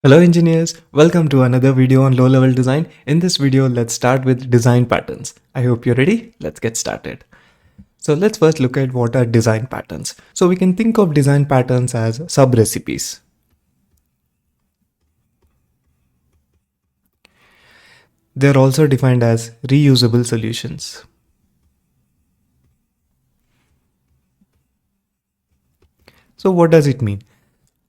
Hello engineers, welcome to another video on low-level design. In this video, let's start with design patterns. I hope you're ready. Let's get started. So let's first look at what are design patterns. So we can think of design patterns as sub-recipes. They're also defined as reusable solutions. So what does it mean?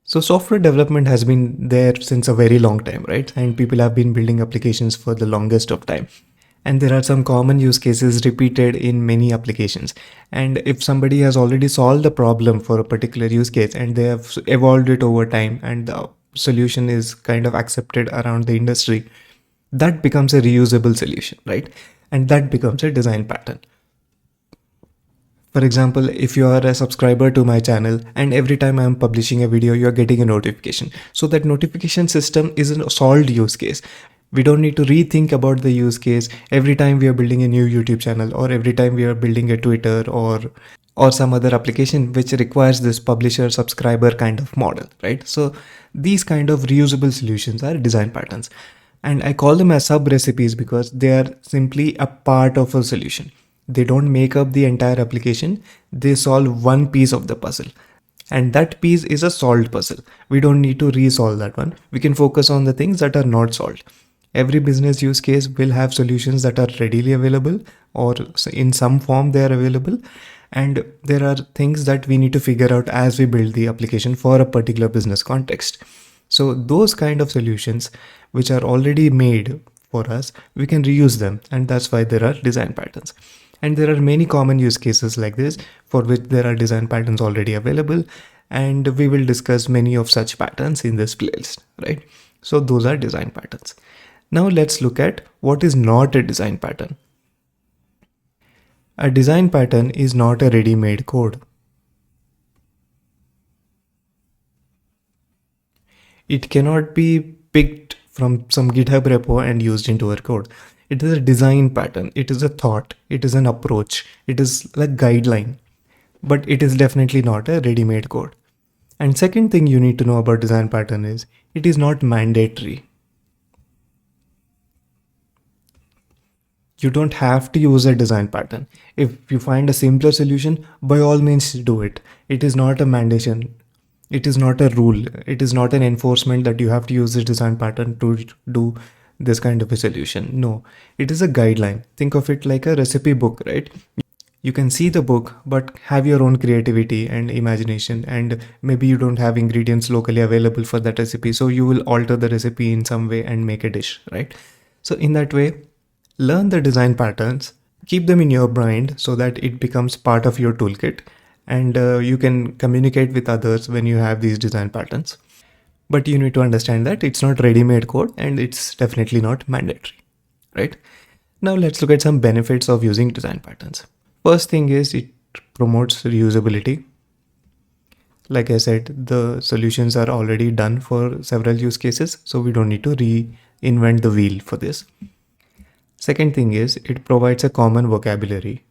So software development has been there since a very long time, right? And people have been building applications for the longest of time. And there are some common use cases repeated in many applications. And if somebody has already solved the problem for a particular use case and they have evolved it over time and the solution is kind of accepted around the industry, that becomes a reusable solution, right? And that becomes a design pattern. For example, if you are a subscriber to my channel and every time I'm publishing a video, you're getting a notification. So that notification system is a solved use case. We don't need to rethink about the use case every time we are building a new YouTube channel or every time we are building a Twitter or some other application which requires this publisher subscriber kind of model, right? So these kind of reusable solutions are design patterns. And I call them as sub recipes because they are simply a part of a solution. They don't make up the entire application. They solve one piece of the puzzle. And that piece is a solved puzzle. We don't need to resolve that one. We can focus on the things that are not solved. Every business use case will have solutions that are readily available or in some form they are available. And there are things that we need to figure out as we build the application for a particular business context. So those kind of solutions which are already made for us, we can reuse them. And that's why there are design patterns. And there are many common use cases like this for which there are design patterns already available. And we will discuss many of such patterns in this playlist, right? So those are design patterns. Now let's look at what is not a design pattern. A design pattern is not a ready-made code. It cannot be picked from some GitHub repo and used into our code. It is a design pattern. It is a thought. It is an approach. It is a guideline. But it is definitely not a ready-made code. And second thing you need to know about design pattern is it is not mandatory. You don't have to use a design pattern. If you find a simpler solution, by all means do it. It is not a mandation. It is not a rule. It is not an enforcement that you have to use this design pattern to do this kind of a solution. No, it is a guideline. Think of it like a recipe book, right? You can see the book, but have your own creativity and imagination. And maybe you don't have ingredients locally available for that recipe. So you will alter the recipe in some way and make a dish, right? So in that way, learn the design patterns, keep them in your mind so that it becomes part of your toolkit and you can communicate with others when you have these design patterns. But you need to understand that it's not ready-made code and it's definitely not mandatory, right? Now let's look at some benefits of using design patterns. First thing is it promotes reusability. Like I said, the solutions are already done for several use cases, so we don't need to reinvent the wheel for this. Second thing is it provides a common vocabulary.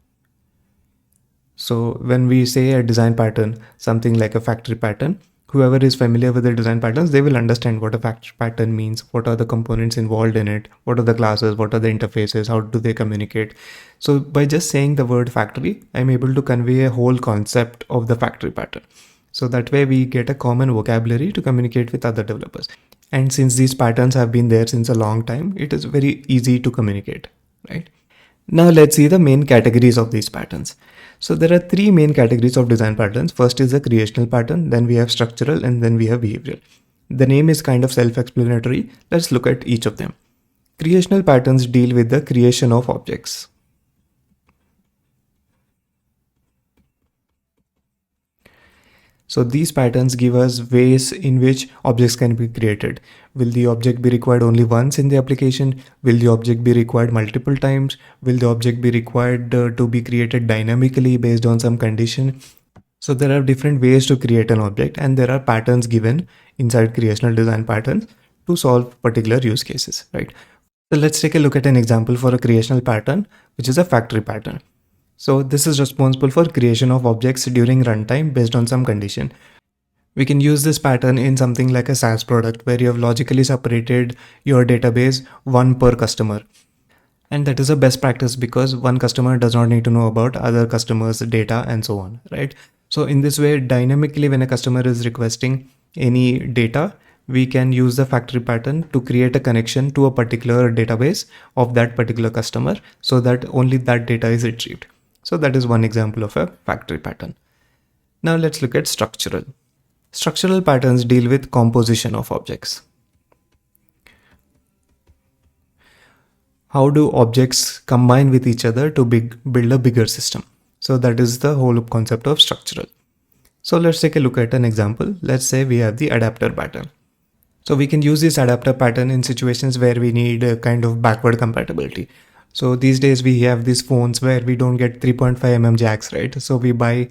So when we say a design pattern, something like a factory pattern, whoever is familiar with the design patterns, they will understand what a factory pattern means, what are the components involved in it, what are the classes, what are the interfaces, how do they communicate. So by just saying the word factory, I'm able to convey a whole concept of the factory pattern. So that way we get a common vocabulary to communicate with other developers. And since these patterns have been there since a long time, it is very easy to communicate, right? Now let's see the main categories of these patterns. So there are three main categories of design patterns. First is the creational pattern, then we have structural, and then we have behavioral. The name is kind of self-explanatory. Let's look at each of them. Creational patterns deal with the creation of objects. So these patterns give us ways in which objects can be created. Will the object be required only once in the application? Will the object be required multiple times? Will the object be required to be created dynamically based on some condition? So there are different ways to create an object and there are patterns given inside creational design patterns to solve particular use cases, right? So let's take a look at an example for a creational pattern, which is a factory pattern. So this is responsible for creation of objects during runtime based on some condition. We can use this pattern in something like a SaaS product where you have logically separated your database one per customer. And that is a best practice because one customer does not need to know about other customers' data and so on, right? So in this way, dynamically, when a customer is requesting any data, we can use the factory pattern to create a connection to a particular database of that particular customer so that only that data is retrieved. So that is one example of a factory pattern. Now let's look at structural. Structural patterns deal with composition of objects. How do objects combine with each other to build a bigger system? So that is the whole concept of structural. So let's take a look at an example. Let's say we have the adapter pattern. So we can use this adapter pattern in situations where we need a kind of backward compatibility. So these days we have these phones where we don't get 3.5 mm jacks, right? So we buy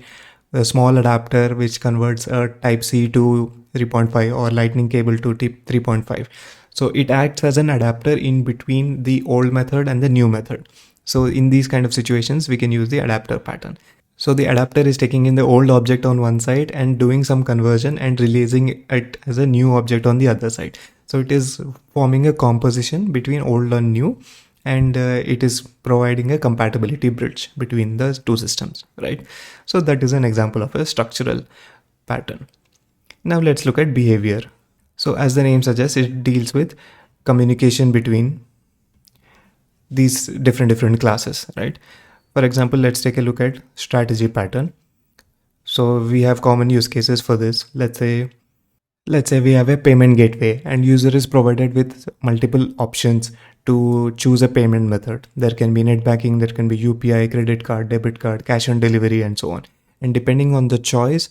a small adapter which converts a type C to 3.5 or lightning cable to 3.5. So it acts as an adapter in between the old method and the new method. So in these kind of situations, we can use the adapter pattern. So the adapter is taking in the old object on one side and doing some conversion and releasing it as a new object on the other side. So it is forming a composition between old and new, and it is providing a compatibility bridge between the two systems, right? So that is an example of a structural pattern. Now let's look at behavior. So as the name suggests, it deals with communication between these different classes, right? For example, let's take a look at strategy pattern. So we have common use cases for this. Let's say we have a payment gateway and user is provided with multiple options to choose a payment method. There can be net banking, there can be UPI, credit card, debit card, cash on delivery, and so on. And depending on the choice,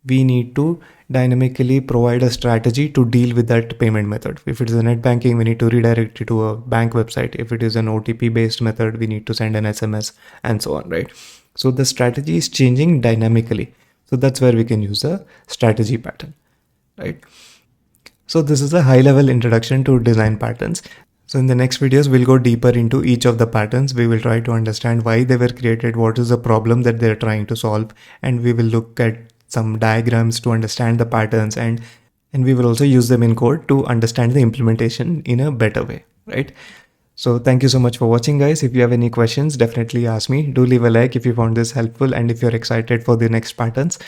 we need to dynamically provide a strategy to deal with that payment method. If it is a net banking, we need to redirect it to a bank website. If it is an OTP based method, we need to send an SMS and so on, right? So the strategy is changing dynamically. So that's where we can use a strategy pattern, right? So this is a high level introduction to design patterns. So in the next videos, we'll go deeper into each of the patterns. We will try to understand why they were created, what is the problem that they're trying to solve, and we will look at some diagrams to understand the patterns, and we will also use them in code to understand the implementation in a better way, right? So thank you so much for watching, guys. If you have any questions, definitely ask me. Do leave a like if you found this helpful, and if you're excited for the next patterns.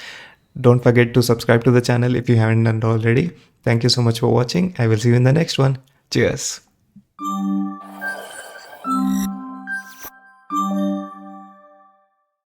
Don't forget to subscribe to the channel if you haven't done it already. Thank you so much for watching. I will see you in the next one. Cheers.